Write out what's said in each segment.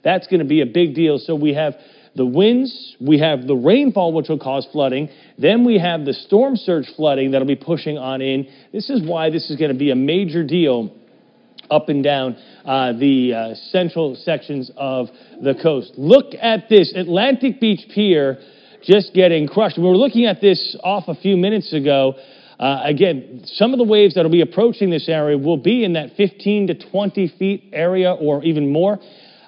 That's going to be a big deal. So we have the winds, we have the rainfall, which will cause flooding. Then we have the storm surge flooding that'll be pushing on in. This is why this is going to be a major deal up and down the central sections of the coast. Look at this. Atlantic Beach Pier just getting crushed. We were looking at this off a few minutes ago. Again, some of the waves that will be approaching this area will be in that 15 to 20 feet area or even more.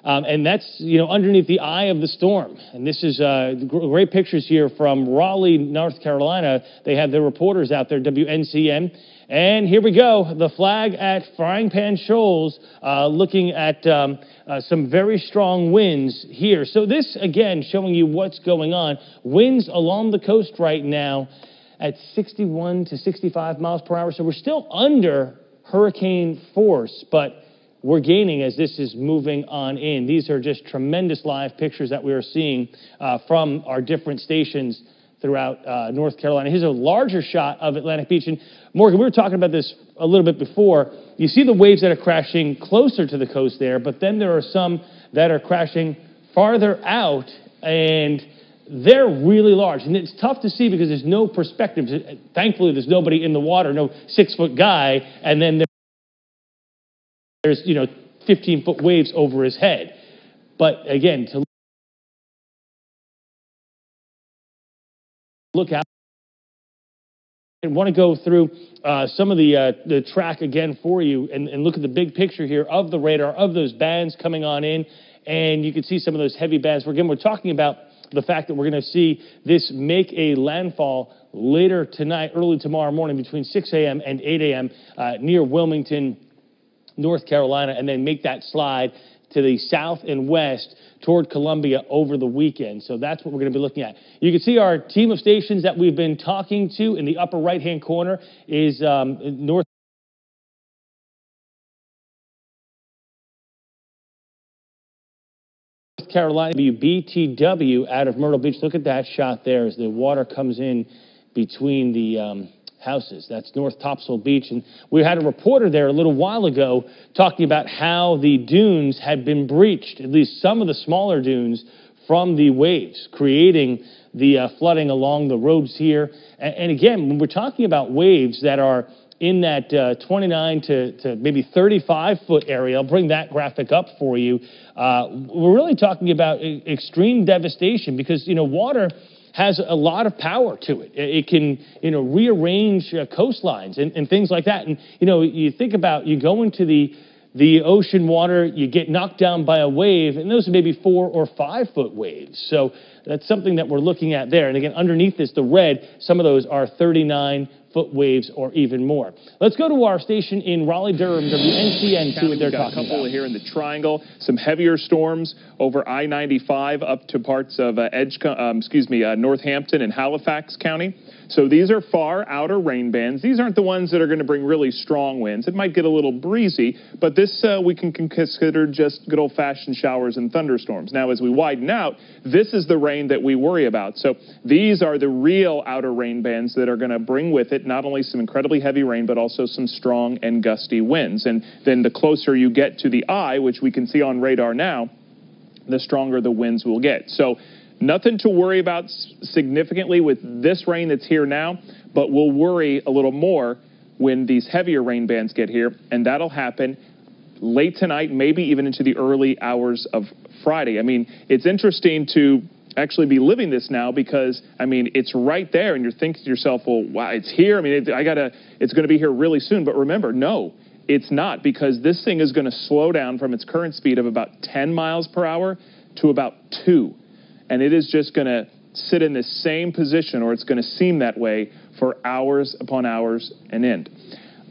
And that's, underneath the eye of the storm. And this is great pictures here from Raleigh, North Carolina. They have their reporters out there, WNCN. And here we go, the flag at Frying Pan Shoals, looking at some very strong winds here. So this, again, showing you what's going on. Winds along the coast right now at 61 to 65 miles per hour. So we're still under hurricane force, but we're gaining as this is moving on in. These are just tremendous live pictures that we are seeing from our different stations throughout North Carolina. Here's a larger shot of Atlantic Beach. And Morgan, we were talking about this a little bit before. You see the waves that are crashing closer to the coast there, but then there are some that are crashing farther out, and they're really large. And it's tough to see because there's no perspective. Thankfully, there's nobody in the water, no 6-foot guy, and then there's 15-foot waves over his head. But again, to look out, I want to go through some of the track again for you and look at the big picture here of the radar, of those bands coming on in, and you can see some of those heavy bands. Again, we're talking about the fact that we're going to see this make a landfall later tonight, early tomorrow morning between 6 a.m. and 8 a.m. Near Wilmington, North Carolina, and then make that slide to the south and west toward Columbia over the weekend. So that's what we're going to be looking at. You can see our team of stations that we've been talking to in the upper right-hand corner is North Carolina, WBTW out of Myrtle Beach. Look at that shot there as the water comes in between the houses. That's North Topsail Beach. And we had a reporter there a little while ago talking about how the dunes had been breached, at least some of the smaller dunes, from the waves, creating the flooding along the roads here. And again, when we're talking about waves that are in that 29 to maybe 35-foot area, I'll bring that graphic up for you. We're really talking about extreme devastation because, water has a lot of power to it. It can, rearrange coastlines and things like that. And, you think about, you go into the ocean water, you get knocked down by a wave, and those are maybe 4 or 5 foot waves. So that's something that we're looking at there. And again, underneath this, the red, some of those are 39-foot waves or even more. Let's go to our station in Raleigh-Durham, WNCN, see what they're talking about. A couple here in the Triangle, some heavier storms over I-95 up to parts of Northampton and Halifax County. So these are far outer rain bands. These aren't the ones that are going to bring really strong winds. It might get a little breezy, but this we can consider just good old-fashioned showers and thunderstorms. Now, as we widen out, this is the rain that we worry about. So these are the real outer rain bands that are going to bring with it not only some incredibly heavy rain, but also some strong and gusty winds. And then the closer you get to the eye, which we can see on radar now, the stronger the winds will get. So nothing to worry about significantly with this rain that's here now, but we'll worry a little more when these heavier rain bands get here, and that'll happen late tonight, maybe even into the early hours of Friday. I mean, it's interesting to actually be living this now because, it's right there, and you're thinking to yourself, well, wow, it's here. It's going to be here really soon. But remember, no, it's not, because this thing is going to slow down from its current speed of about 10 miles per hour to about 2. And it is just going to sit in the same position, or it's going to seem that way, for hours upon hours and end.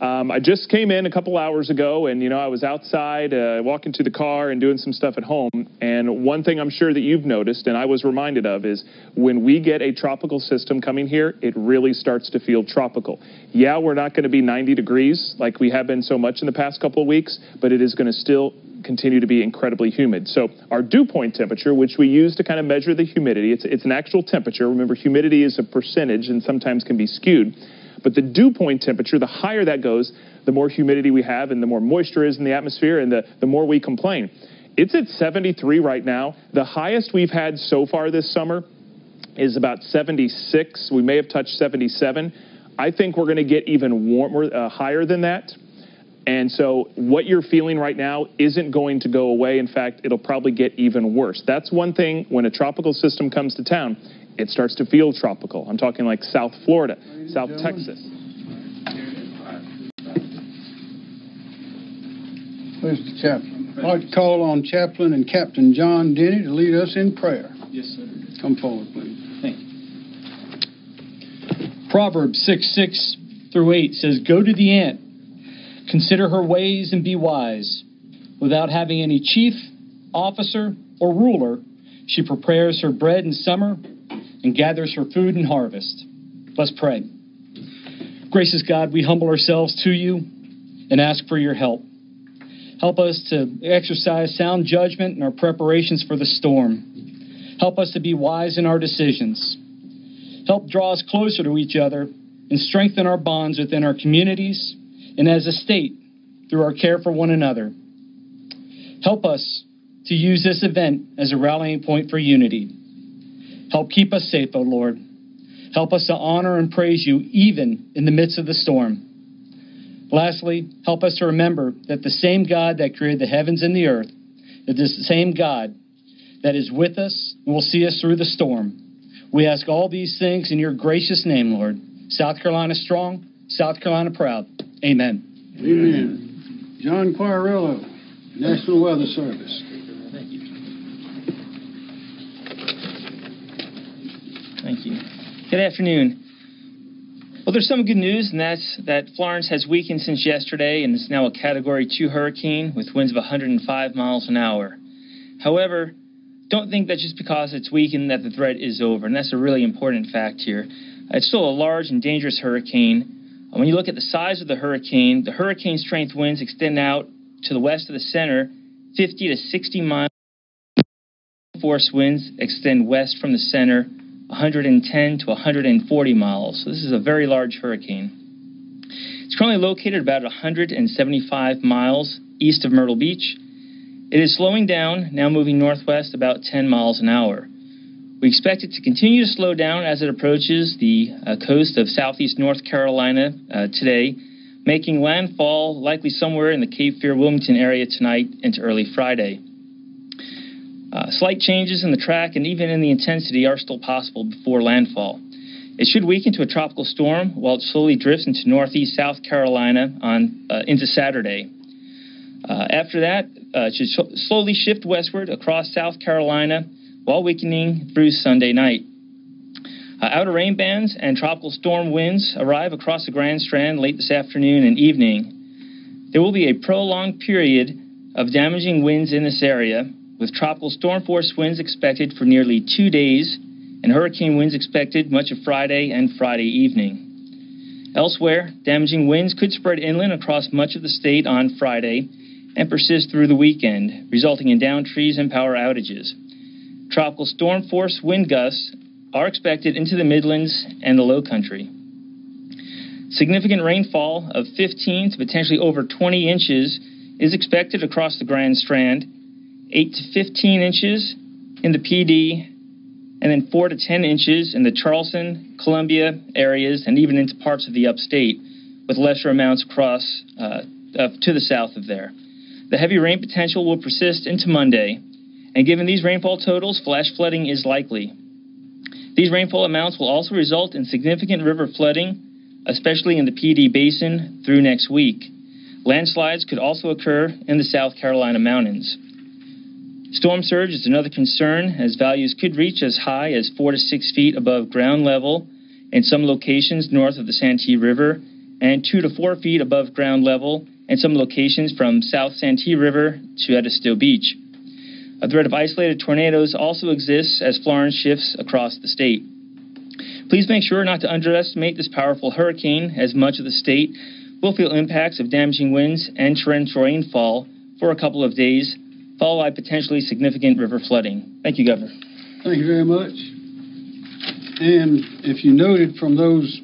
I just came in a couple hours ago, and, I was outside walking to the car and doing some stuff at home. And one thing I'm sure that you've noticed, and I was reminded of, is when we get a tropical system coming here, it really starts to feel tropical. Yeah, we're not going to be 90 degrees like we have been so much in the past couple of weeks, but it is going to still continue to be incredibly humid. So our dew point temperature, which we use to kind of measure the humidity, it's an actual temperature. Remember, humidity is a percentage and sometimes can be skewed. But the dew point temperature, the higher that goes, the more humidity we have and the more moisture is in the atmosphere and the more we complain. It's at 73 right now. The highest we've had so far this summer is about 76. We may have touched 77. I think we're going to get even warmer, higher than that. And so what you're feeling right now isn't going to go away. In fact, it'll probably get even worse. That's one thing. When a tropical system comes to town, it starts to feel tropical. I'm talking like South Florida, South Texas. Where's the chaplain? I'd like to call on Chaplain and Captain John Denny to lead us in prayer. Yes, sir. Come forward, please. Thank you. Proverbs 6:6 through 8 says, "Go to the ant, consider her ways and be wise. Without having any chief, officer, or ruler, she prepares her bread in summer and gathers her food in harvest." Let's pray. Gracious God, we humble ourselves to you and ask for your help. Help us to exercise sound judgment in our preparations for the storm. Help us to be wise in our decisions. Help draw us closer to each other and strengthen our bonds within our communities and as a state through our care for one another. Help us to use this event as a rallying point for unity. Help keep us safe, O Lord. Help us to honor and praise you even in the midst of the storm. Lastly, help us to remember that the same God that created the heavens and the earth is the same God that is with us and will see us through the storm. We ask all these things in your gracious name, Lord. South Carolina strong, South Carolina proud. Amen. Amen. John Quarello, National Weather Service. Thank you. Thank you. Good afternoon. Well, there's some good news, and that's that Florence has weakened since yesterday and is now a Category 2 hurricane with winds of 105 miles an hour. However, don't think that just because it's weakened that the threat is over, and that's a really important fact here. It's still a large and dangerous hurricane. When you look at the size of the hurricane strength winds extend out to the west of the center, 50 to 60 miles. Force winds extend west from the center, 110 to 140 miles. So this is a very large hurricane. It's currently located about 175 miles east of Myrtle Beach. It is slowing down, now moving northwest about 10 miles an hour. We expect it to continue to slow down as it approaches the coast of southeast North Carolina today, making landfall likely somewhere in the Cape Fear-Wilmington area tonight into early Friday. Slight changes in the track and even in the intensity are still possible before landfall. It should weaken to a tropical storm while it slowly drifts into northeast South Carolina into Saturday. After that, it should slowly shift westward across South Carolina while weakening through Sunday night. Outer rain bands and tropical storm winds arrive across the Grand Strand late this afternoon and evening. There will be a prolonged period of damaging winds in this area, with tropical storm force winds expected for nearly 2 days and hurricane winds expected much of Friday and Friday evening. Elsewhere, damaging winds could spread inland across much of the state on Friday and persist through the weekend, resulting in downed trees and power outages. Tropical storm force wind gusts are expected into the Midlands and the Low Country. Significant rainfall of 15 to potentially over 20 inches is expected across the Grand Strand, 8 to 15 inches in the PD, and then 4 to 10 inches in the Charleston, Columbia areas, and even into parts of the upstate, with lesser amounts across to the south of there. The heavy rain potential will persist into Monday, and given these rainfall totals, flash flooding is likely. These rainfall amounts will also result in significant river flooding, especially in the PD Basin, through next week. Landslides could also occur in the South Carolina mountains. Storm surge is another concern, as values could reach as high as 4 to 6 feet above ground level in some locations north of the Santee River, and 2 to 4 feet above ground level in some locations from South Santee River to Edisto Beach. A threat of isolated tornadoes also exists as Florence shifts across the state. Please make sure not to underestimate this powerful hurricane, as much of the state will feel impacts of damaging winds and torrential rainfall for a couple of days, followed by potentially significant river flooding. Thank you, Governor. Thank you very much. And if you noted from those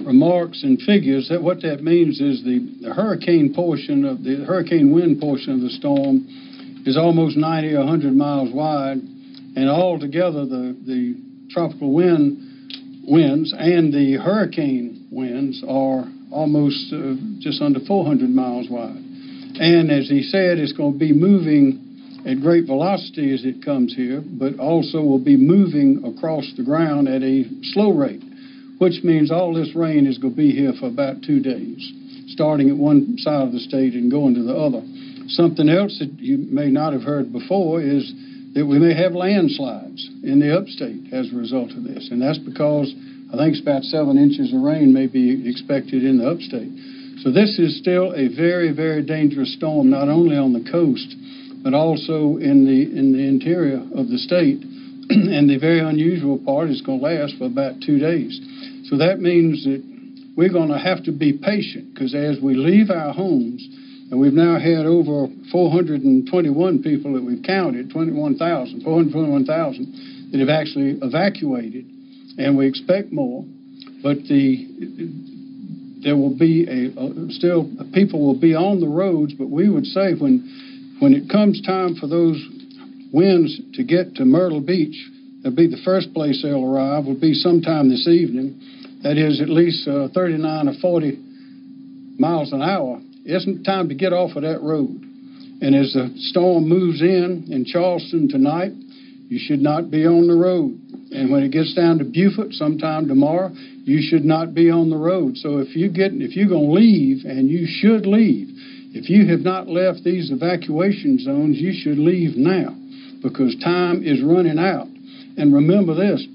remarks and figures that what that means is the hurricane wind portion of the storm is almost 90 or 100 miles wide, and altogether the tropical winds and the hurricane winds are almost just under 400 miles wide. And as he said, it's going to be moving at great velocity as it comes here, but also will be moving across the ground at a slow rate, which means all this rain is going to be here for about 2 days, starting at one side of the state and going to the other. Something else that you may not have heard before is that we may have landslides in the upstate as a result of this, and that's because I think it's about 7 inches of rain may be expected in the upstate. So this is still a very, very dangerous storm, not only on the coast, but also in the interior of the state. And the very unusual part is going to last for about 2 days. So that means that we're going to have to be patient, because as we leave our homes, and we've now had over 421 people that we've counted, 421,000 that have actually evacuated, and we expect more, but there will be still people will be on the roads. But we would say when it comes time for those winds to get to Myrtle Beach, that'll be the first place they'll arrive, will be sometime this evening. That is at least 39 or 40 miles an hour. It's time to get off of that road. And as the storm moves in Charleston tonight, you should not be on the road. And when it gets down to Beaufort sometime tomorrow, you should not be on the road. So if you're going to leave, and you should leave, if you have not left these evacuation zones, you should leave now, because time is running out. And remember this,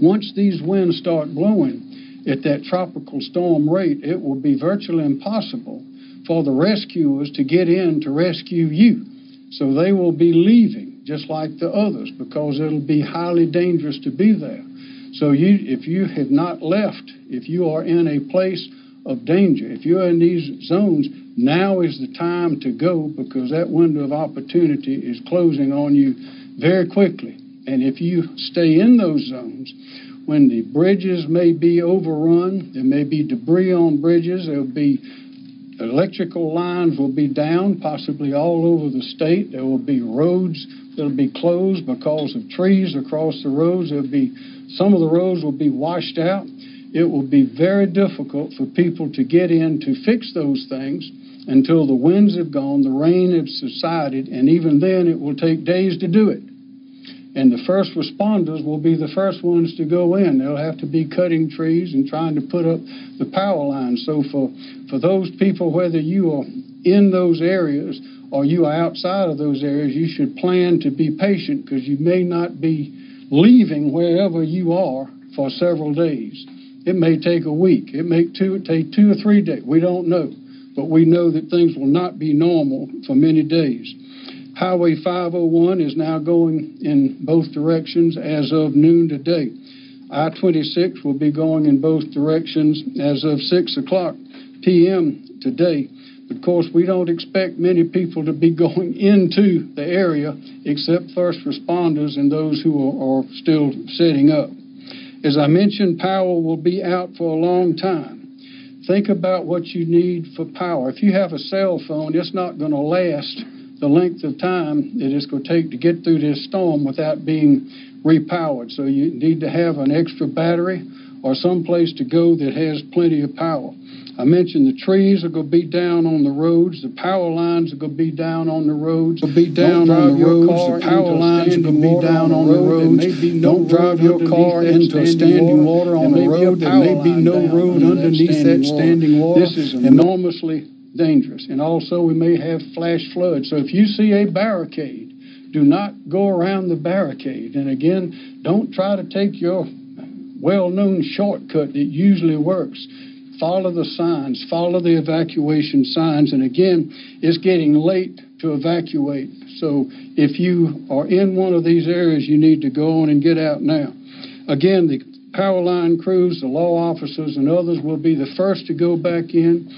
once these winds start blowing at that tropical storm rate, it will be virtually impossible for the rescuers to get in to rescue you. So they will be leaving, just like the others, because it'll be highly dangerous to be there. So if you have not left, if you are in a place of danger, if you're in these zones, now is the time to go, because that window of opportunity is closing on you very quickly. And if you stay in those zones, when the bridges may be overrun, there may be debris on bridges, there will be electrical lines will be down, possibly all over the state. There will be roads that will be closed because of trees across the roads. Some of the roads will be washed out. It will be very difficult for people to get in to fix those things until the winds have gone, the rain has subsided, and even then it will take days to do it. And the first responders will be the first ones to go in. They'll have to be cutting trees and trying to put up the power lines. So for those people, whether you are in those areas or you are outside of those areas, you should plan to be patient, because you may not be leaving wherever you are for several days. It may take a week. It may take 2 or 3 days. We don't know. But we know that things will not be normal for many days. Highway 501 is now going in both directions as of noon today. I-26 will be going in both directions as of 6 o'clock p.m. today. Of course, we don't expect many people to be going into the area except first responders and those who are still setting up. As I mentioned, power will be out for a long time. Think about what you need for power. If you have a cell phone, it's not going to last the length of time that it's going to take to get through this storm without being repowered. So you need to have an extra battery or some place to go that has plenty of power. I mentioned the trees are going to be down on the roads. The power lines are going to be down on the roads. Don't drive your car. The power lines are going to be down on the roads. Don't drive your car into standing water on the road. There may be no road underneath that standing water. This is enormously dangerous. And also we may have flash floods. So if you see a barricade, do not go around the barricade. And again, don't try to take your well-known shortcut that usually works. Follow the signs, follow the evacuation signs. And again, it's getting late to evacuate. So if you are in one of these areas, you need to go on and get out now. Again, the power line crews, the law officers, and others will be the first to go back in.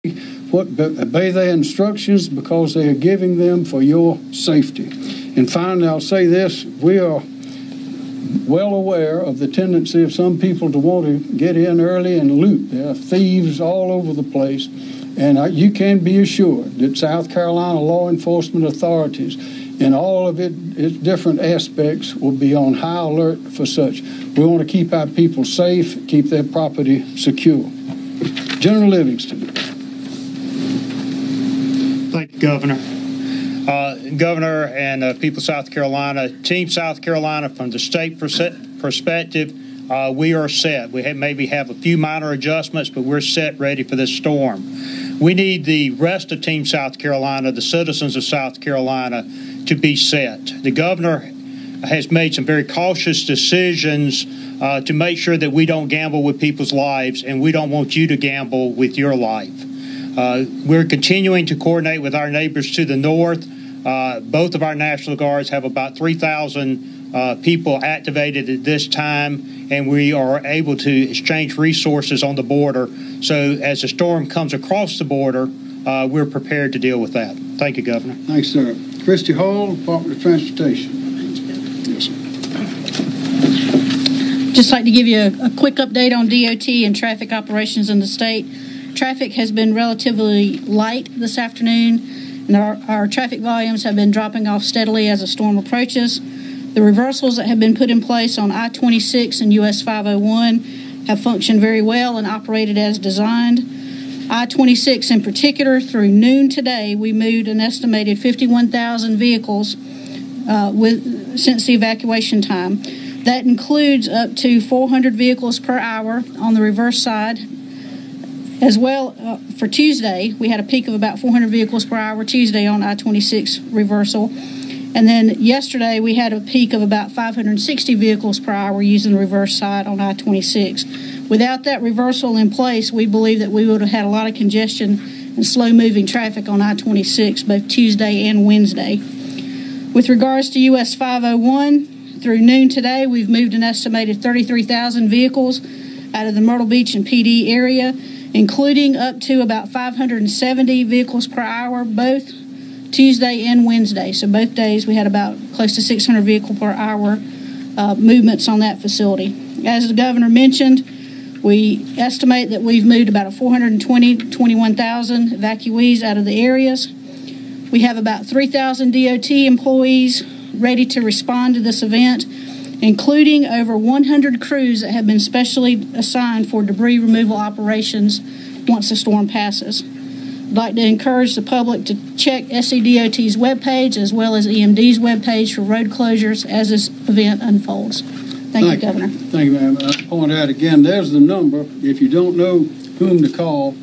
obey their instructions because they are giving them for your safety. And finally, I'll say this: we are well aware of the tendency of some people to want to get in early and loot. There are thieves all over the place, and you can be assured that South Carolina law enforcement authorities in all of its different aspects will be on high alert for such. We want to keep our people safe, keep their property secure. General Livingston. Thank you, Governor. Governor and people of South Carolina, Team South Carolina, from the state perspective, we are set. We maybe have a few minor adjustments, but we're set, ready for this storm. We need the rest of Team South Carolina, the citizens of South Carolina, to be set. The governor has made some very cautious decisions to make sure that we don't gamble with people's lives, and we don't want you to gamble with your life. We're continuing to coordinate with our neighbors to the north. Both of our National Guards have about 3,000 people activated at this time, and we are able to exchange resources on the border. So as the storm comes across the border, we're prepared to deal with that. Thank you, Governor. Thanks, sir. Christy Hall, Department of Transportation. Yes, sir. Just like to give you a quick update on DOT and traffic operations in the state. Traffic has been relatively light this afternoon, and our traffic volumes have been dropping off steadily as the storm approaches. The reversals that have been put in place on I-26 and US 501 have functioned very well and operated as designed. I-26 in particular, through noon today, we moved an estimated 51,000 vehicles since the evacuation time. That includes up to 400 vehicles per hour on the reverse side. As well, for Tuesday, we had a peak of about 400 vehicles per hour Tuesday on I-26 reversal. And then yesterday, we had a peak of about 560 vehicles per hour using the reverse side on I-26. Without that reversal in place, we believe that we would have had a lot of congestion and slow-moving traffic on I-26 both Tuesday and Wednesday. With regards to US 501, through noon today, we've moved an estimated 33,000 vehicles out of the Myrtle Beach and PD area, including up to about 570 vehicles per hour, both Tuesday and Wednesday. So both days we had about close to 600 vehicle per hour movements on that facility. As the governor mentioned, we estimate that we've moved about 21,000 evacuees out of the areas. We have about 3,000 DOT employees ready to respond to this event, including over 100 crews that have been specially assigned for debris removal operations once the storm passes. I'd like to encourage the public to check SCDOT's webpage as well as EMD's webpage for road closures as this event unfolds. Thank you, Governor. Thank you, ma'am. I'll point out again, there's the number. If you don't know whom to call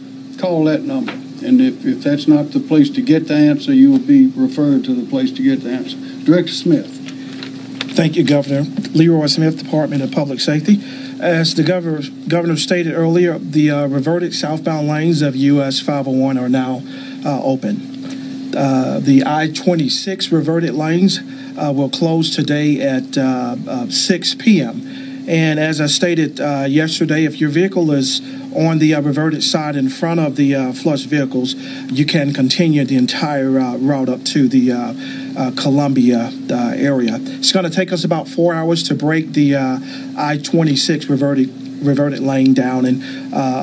that number. And if that's not the place to get the answer, you will be referred to the place to get the answer. Director Smith. Thank you, Governor. Leroy Smith, Department of Public Safety. As the governor stated earlier, the reverted southbound lanes of US 501 are now open. The I-26 reverted lanes will close today at 6 p.m. And as I stated yesterday, if your vehicle is on the reverted side in front of the flush vehicles, you can continue the entire route up to the Columbia area. It's going to take us about 4 hours to break the I-26 reverted lane down, and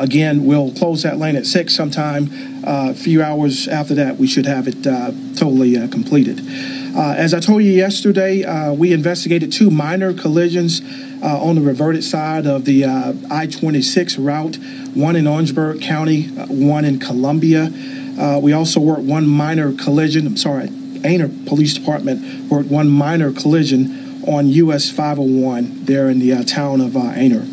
again, we'll close that lane at 6 sometime. A few hours after that, we should have it totally completed. As I told you yesterday, we investigated 2 minor collisions on the reverted side of the I-26 route, one in Orangeburg County, one in Columbia. We also worked one minor collision, Aner Police Department worked one minor collision on US 501 there in the town of Aner.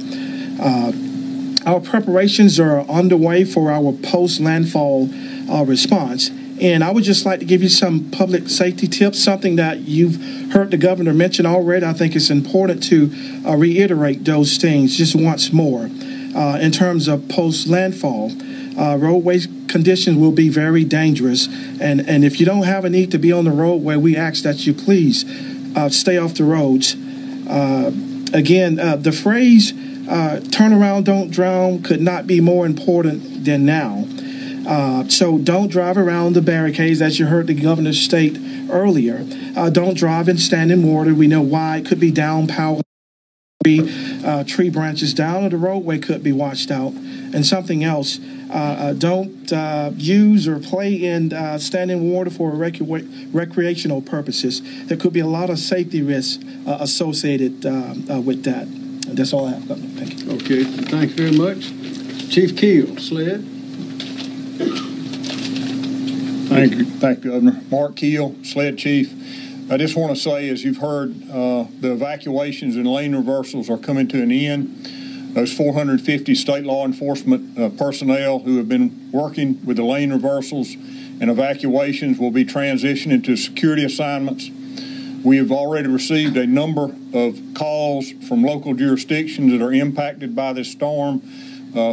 Our preparations are underway for our post-landfall response. And I would just like to give you some public safety tips, something that you've heard the governor mention already. I think it's important to reiterate those things just once more. In terms of post-landfall, roadway conditions will be very dangerous. And if you don't have a need to be on the roadway, we ask that you please stay off the roads. Again, the phrase, turn around, don't drown, could not be more important than now. So don't drive around the barricades, as you heard the governor state earlier. Don't drive in standing water. We know why. It could be down power. Tree branches down, or the roadway could be washed out. And something else, don't use or play in standing water for recreational purposes. There could be a lot of safety risks associated with that. That's all I have, Governor. Thank you. Okay, thank you very much. Chief Keel, SLED. Thank you, Governor. Mark Keel, SLED Chief. I just want to say, as you've heard, the evacuations and lane reversals are coming to an end. Those 450 state law enforcement personnel who have been working with the lane reversals and evacuations will be transitioned to security assignments. We have already received a number of calls from local jurisdictions that are impacted by this storm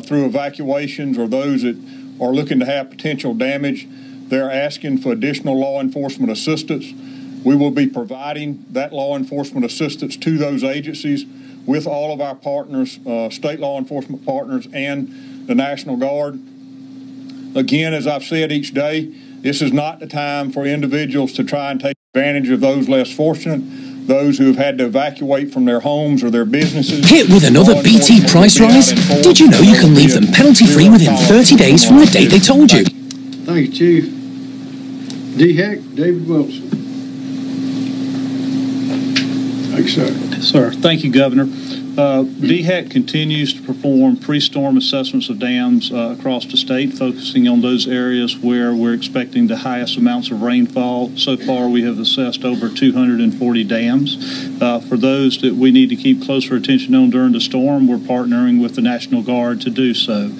through evacuations, or those that are looking to have potential damage. They're asking for additional law enforcement assistance. We will be providing that law enforcement assistance to those agencies with all of our partners, state law enforcement partners, and the National Guard. Again, as I've said each day, this is not the time for individuals to try and take advantage of those less fortunate, those who have had to evacuate from their homes or their businesses. Hit with another BT price rise? Did you know you can leave them penalty-free within 30 days from the date they told you? Thank you, Chief. DHEC, David Wilson. Thank you, sir. Sir, thank you, Governor. DHEC continues to perform pre-storm assessments of dams across the state, focusing on those areas where we're expecting the highest amounts of rainfall. So far, we have assessed over 240 dams. For those that we need to keep closer attention on during the storm, we're partnering with the National Guard to do so.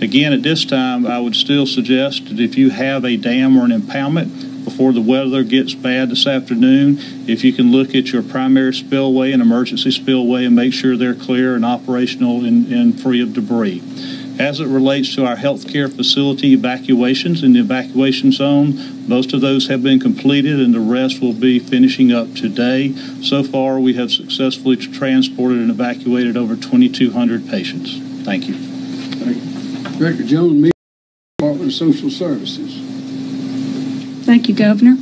Again, at this time, I would still suggest that if you have a dam or an impoundment, before the weather gets bad this afternoon, if you can look at your primary spillway and emergency spillway and make sure they're clear and operational and free of debris. As it relates to our healthcare facility evacuations in the evacuation zone, most of those have been completed and the rest will be finishing up today. So far, we have successfully transported and evacuated over 2,200 patients. Thank you. Thank you. Director Jones, Department of Social Services. Thank you, Governor.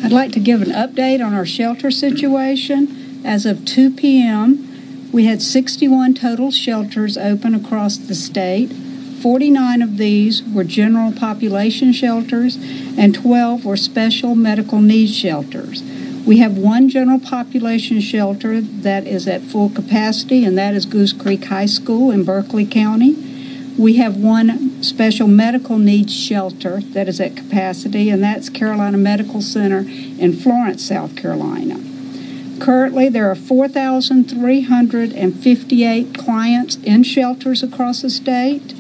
I'd like to give an update on our shelter situation. As of 2 p.m., we had 61 total shelters open across the state. 49 of these were general population shelters, and 12 were special medical needs shelters. We have one general population shelter that is at full capacity, and that is Goose Creek High School in Berkeley County. We have one special medical needs shelter that is at capacity, and that's Carolina Medical Center in Florence, South Carolina. Currently, there are 4,358 clients in shelters across the state,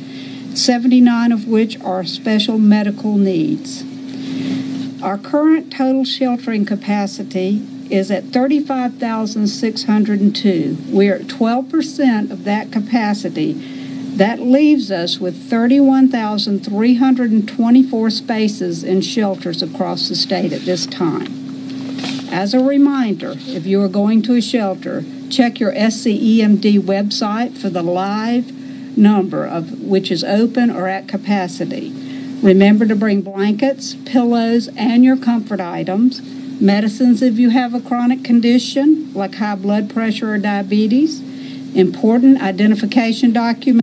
79 of which are special medical needs. Our current total sheltering capacity is at 35,602. We're at 12% of that capacity. That leaves us with 31,324 spaces in shelters across the state at this time. As a reminder, if you are going to a shelter, check your SCEMD website for the live number of which is open or at capacity. Remember to bring blankets, pillows, and your comfort items, medicines if you have a chronic condition like high blood pressure or diabetes, important identification documents,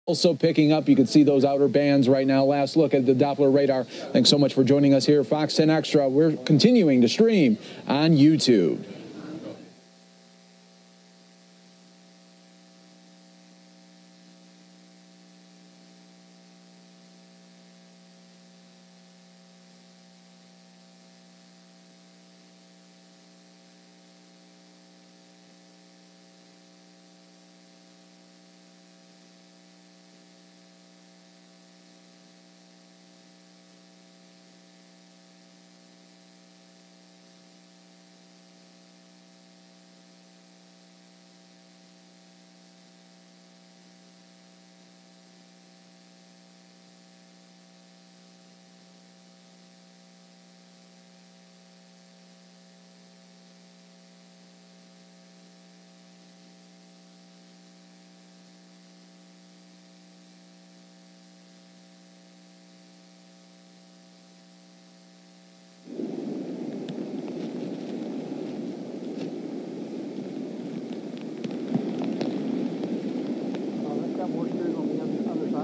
Also picking up, you can see those outer bands right now. Last look at the Doppler radar. Thanks so much for joining us here, Fox 10 Extra. We're continuing to stream on YouTube.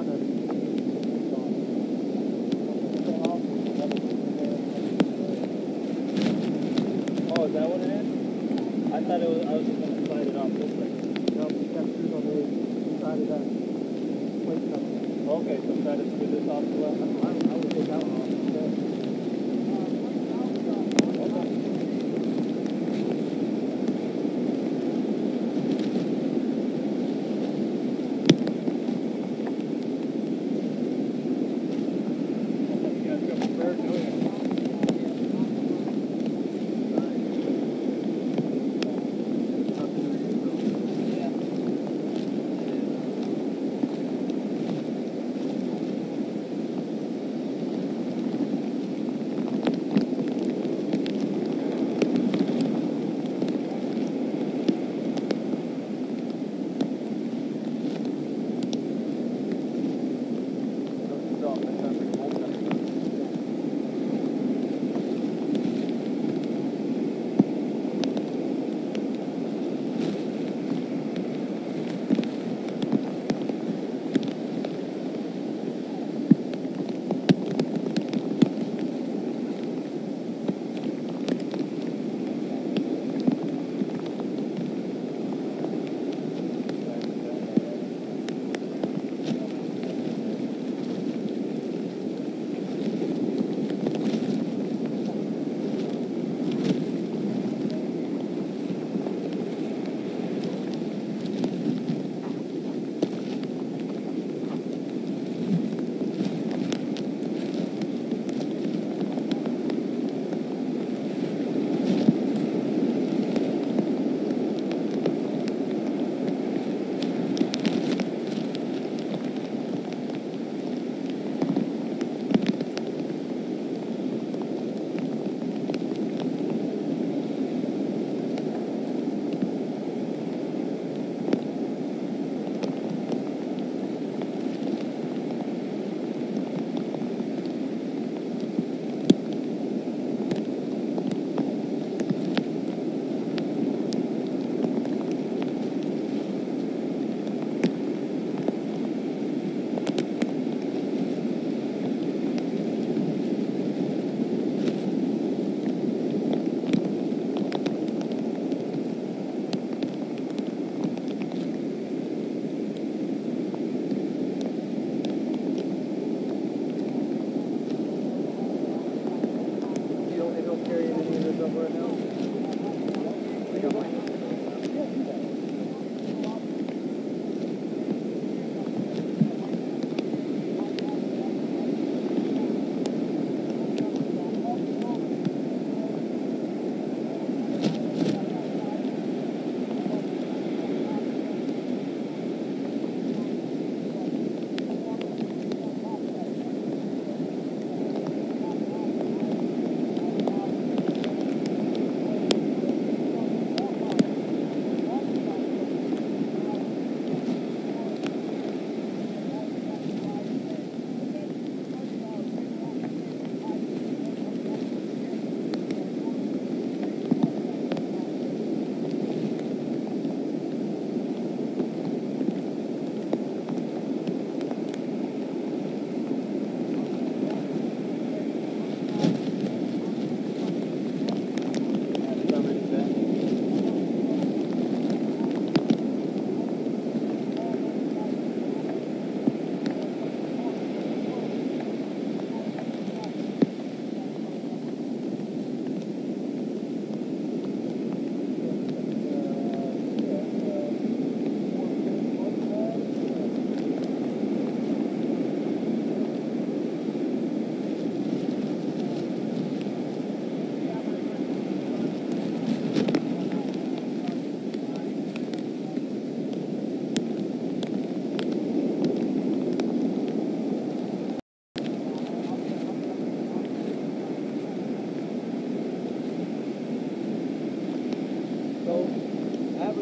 Oh, is that what it is? I thought it was, I was just going to slide it off this way. No, we got screws on the inside of that plate cover. Okay, so try to screw this off as well. I would take that one off.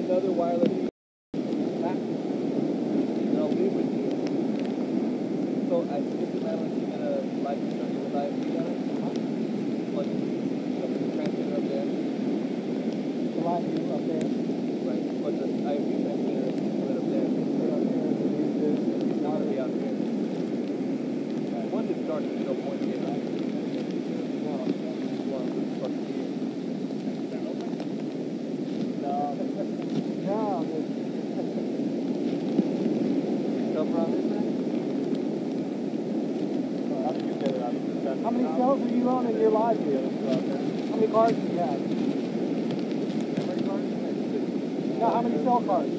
another wireless pack, and I'll leave with you. So I think the man is going to like to show you the live feed on it. Like the transmitter up there. The live feed up there. Right, but the IFB transmitter is up there. It's up there. It's not going to be out here. How many cells are you on in your live deal? How many cards do you have? No, how many cell cards?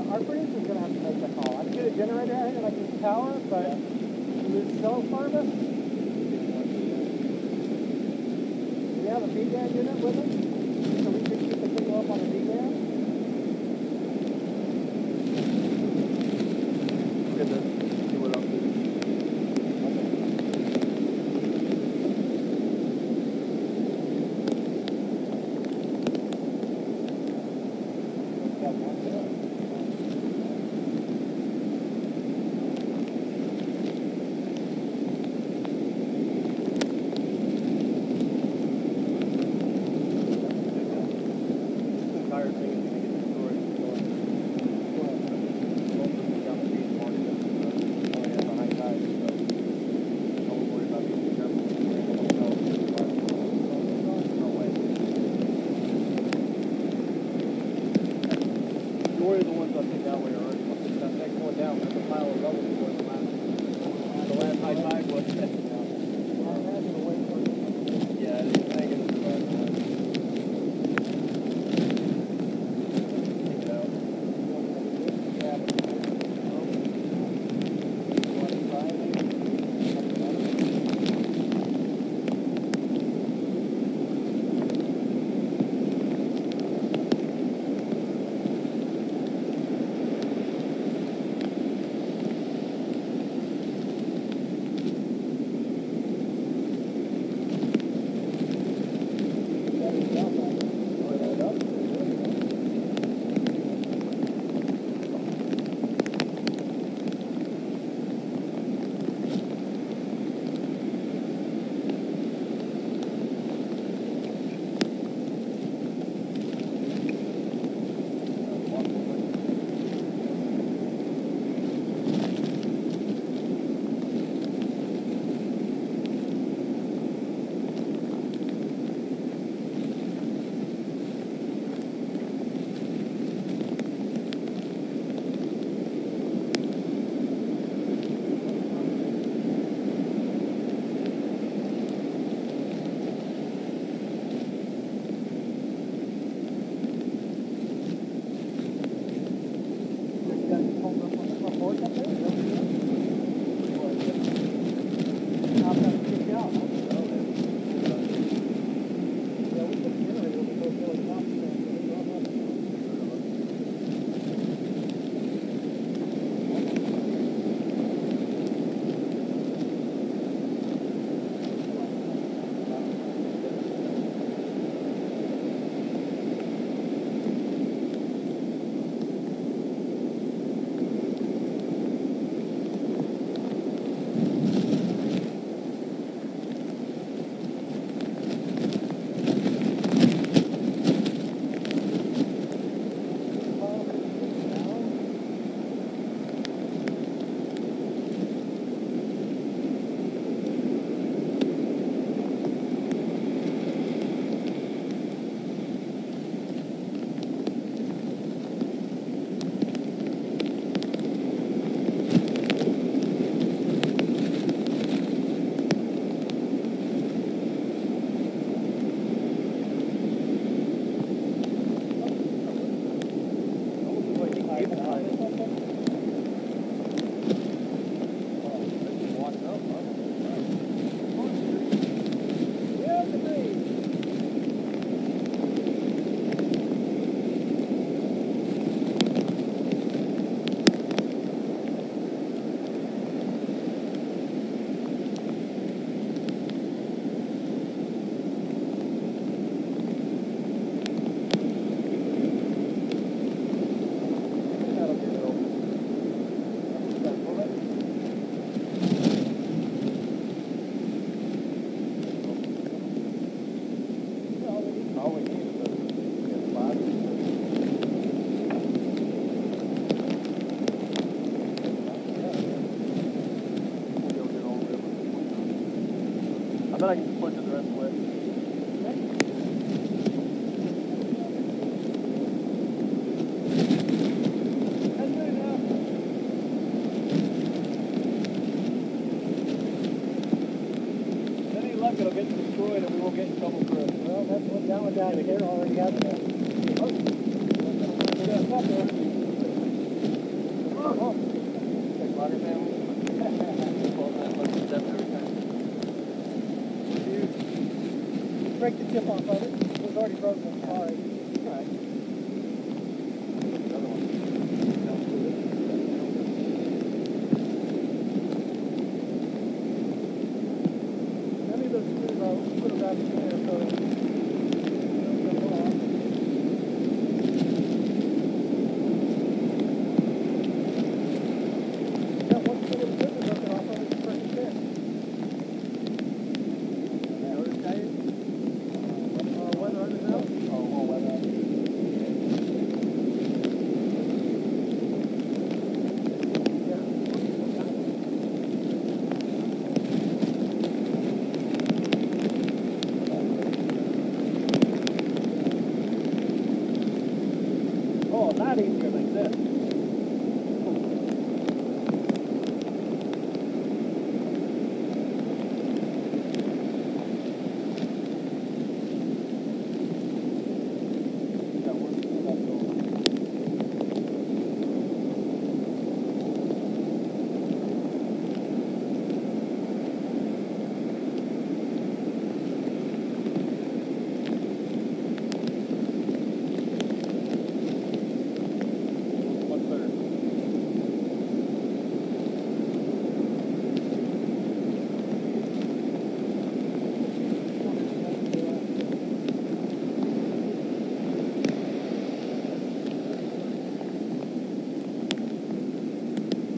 Our producer's going to have to make that call. I can get a generator out here like this tower, but will it cell service? Do we have a VGAN unit with us? So we can keep the signal up on the VGAN? Get this. See what else is. Entire thing I bet I can push it the rest of the way. That's good enough. With any luck, it'll get destroyed and we won't get in trouble for it. Well, that's what that one down here already has that. Oh. Oh. Take water family. Break the tip off of it. It was already broken. Sorry. Alright. Another one. How many of those screws are put them back in there so they don't come off? Yeah, once the little zipper broken off of it, it's pretty thick. Oh, not easier like this.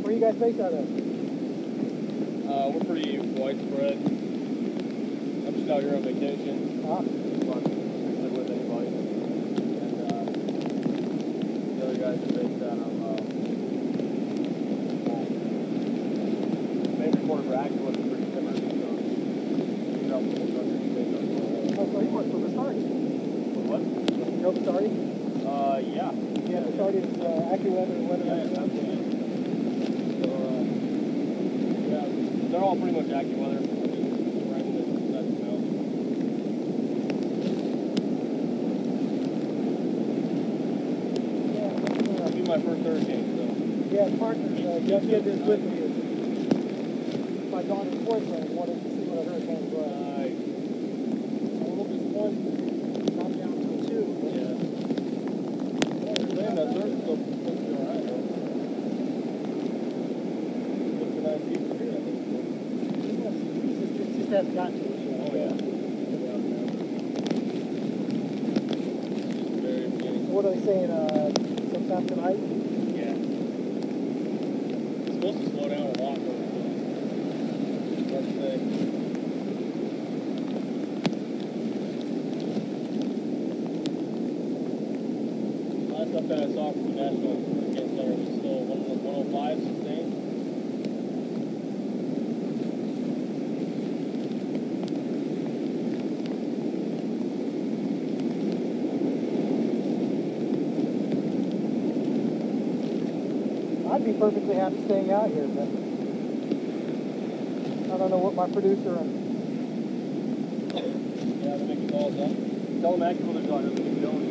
Where you guys based out of? We're pretty widespread. I'm just out here on vacation. Ah. Live with anybody. And the other guys are based out of main reporter for Action was pretty similar. So he's out from the country. Oh, so he works for Bastardi. What? You know Bastardi? Yeah. Yeah, Bastardi is AccuWeather, weather. Yeah, absolutely. So, yeah, they're all pretty much AccuWeather. Right in the mouth. Yeah. It'll be my first hurricane, so. Yeah, partners, Jeff did this with me. My daughter's boyfriend wanted to see what a hurricane was. A little disappointed. Dropped down to 2. Yeah. Well, they're saying that surface will be alright, though. Look at that deep here, I think. It just hasn't gotten to us yet. Oh, yeah. Very beginning. So what are they saying, sometime tonight? Yeah. It's supposed to slow down a lot, though. Let's say. Last update I saw from the National Hurricane Center was still 105 sustained. I'd be perfectly happy staying out here, but I don't know what my producer and... Yeah, they're making calls up. Tell them AccuWeather's on, they're keep going.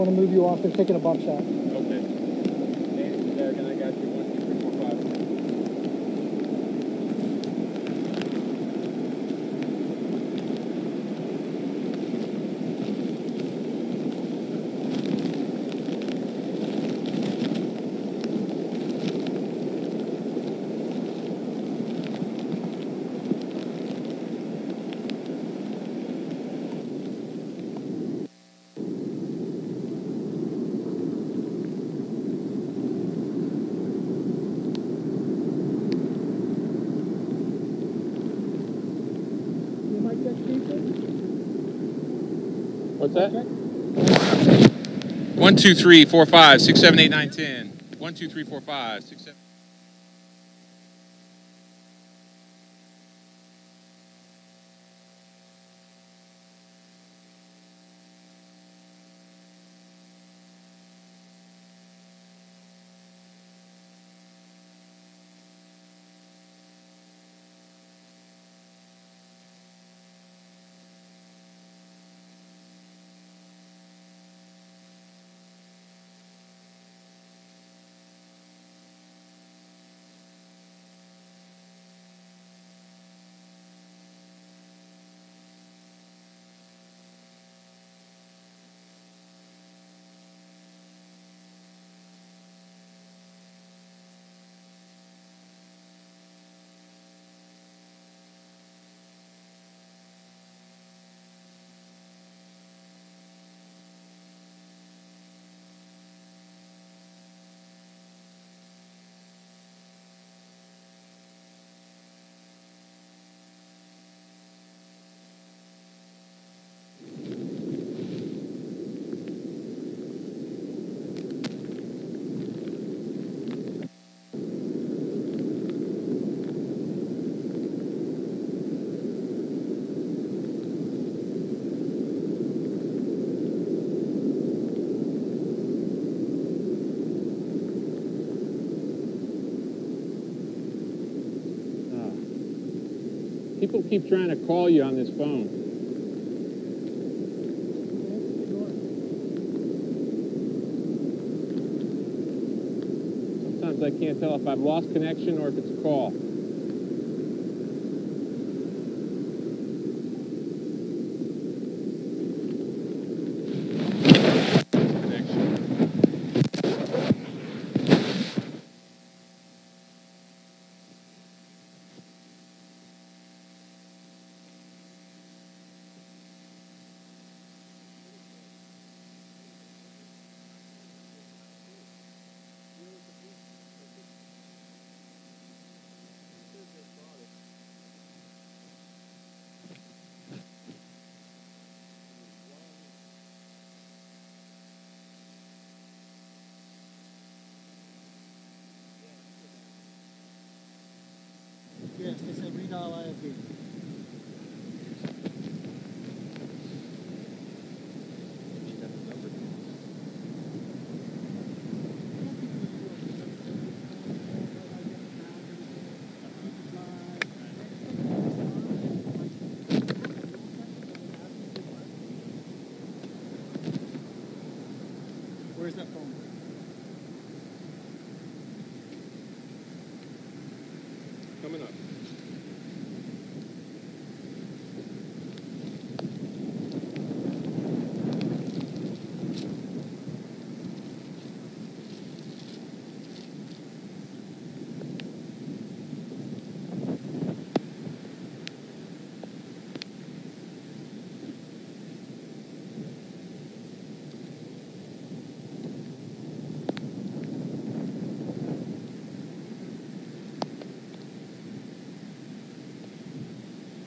want to move you off. They're taking a bump shot. Okay. And there, can I got you? 1, 2, 3, 4, 5. What's that? 1, 2, 3, 4, 5, 6, 7, 8, 9, 10. 1, 2, 3, 4, 5, 6, 7. People keep trying to call you on this phone. Sometimes I can't tell if I've lost connection or if it's a call. Yes, they said redial IFB. Where's that phone? Coming up.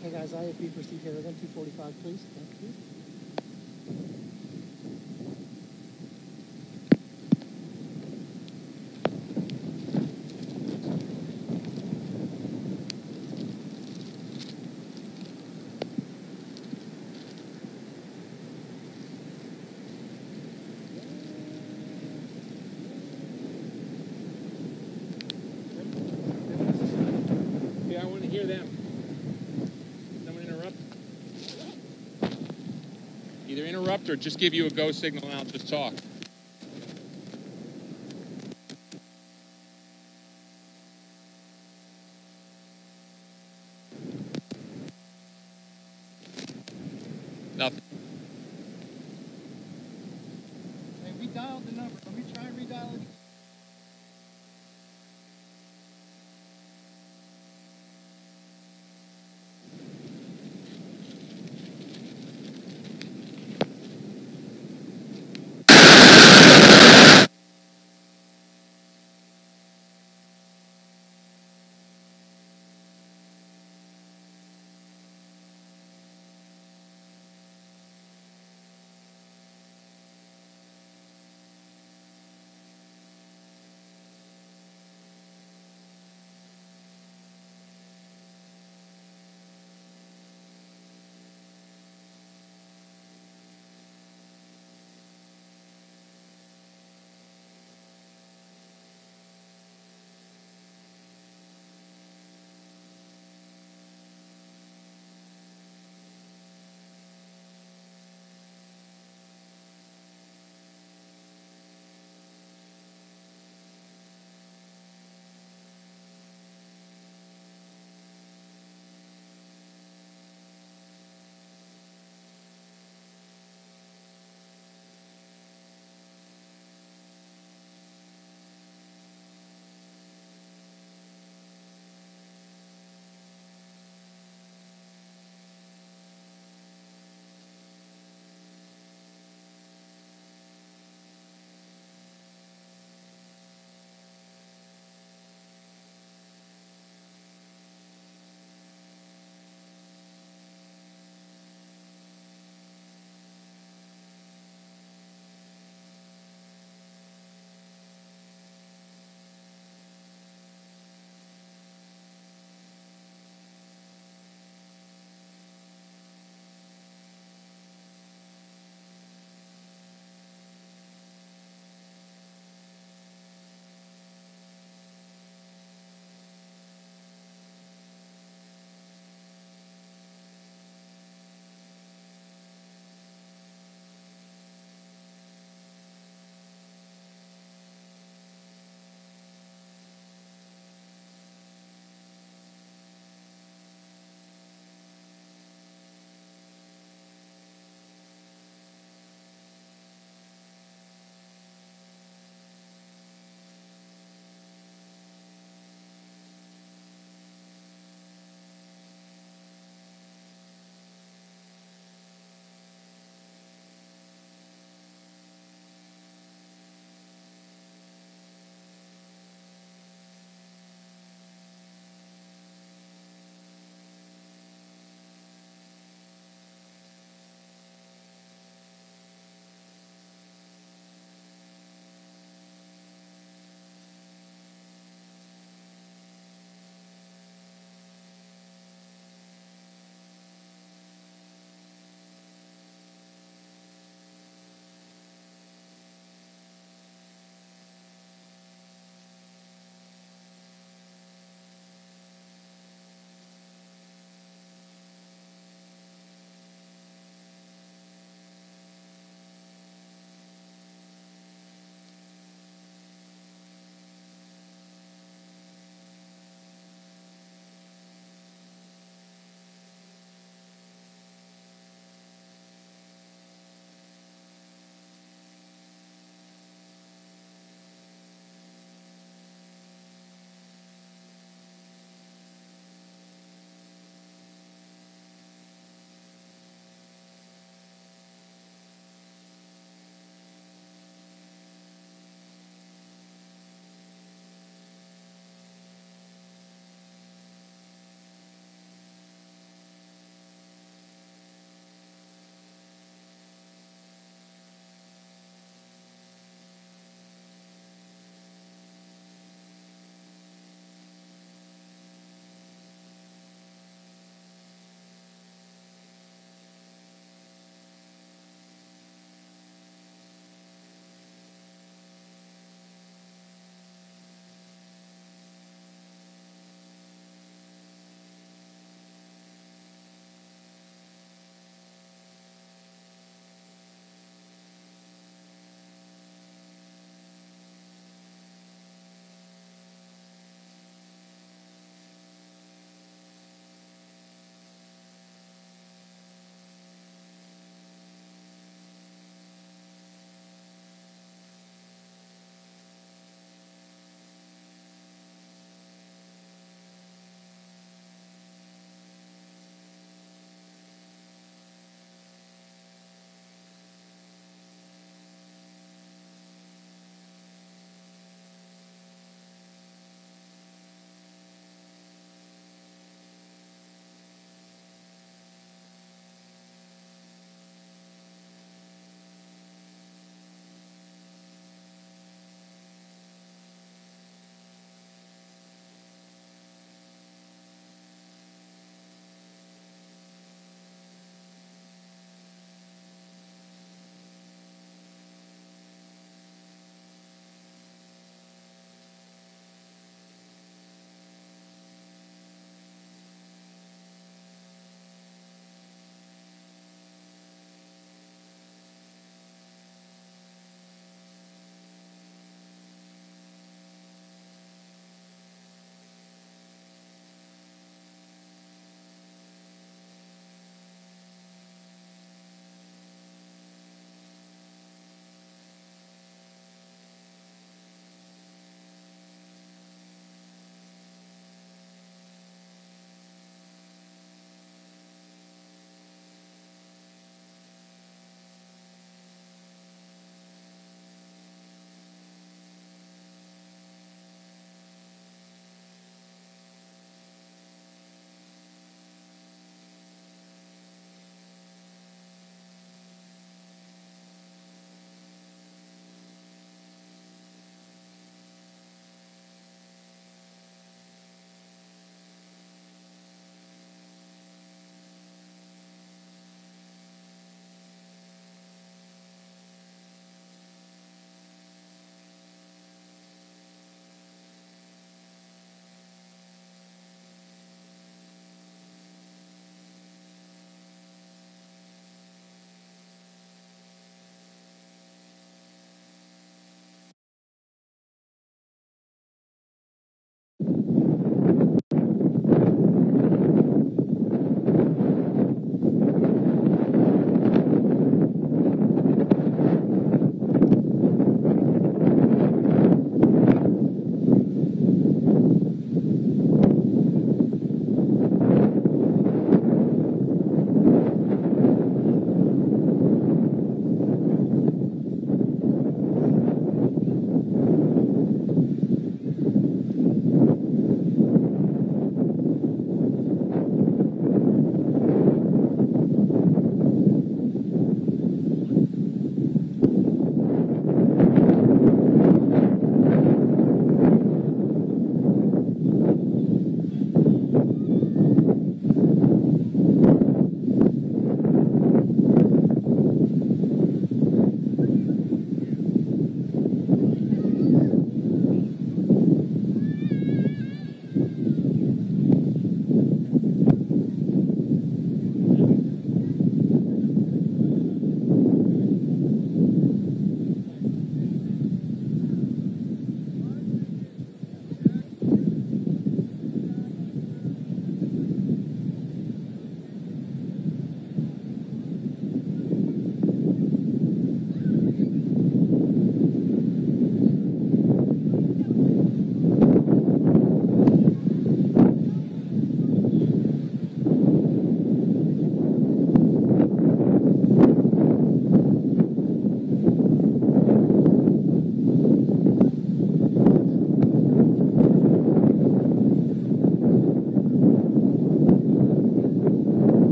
Hey guys, IFB for Steve Harrigan, 245, please. Thank you. Yeah, I want to hear them. Someone interrupt? interrupt or just give you a go signal and I'll just talk? Nothing. Hey, we dialed the number. Let me try and redial it.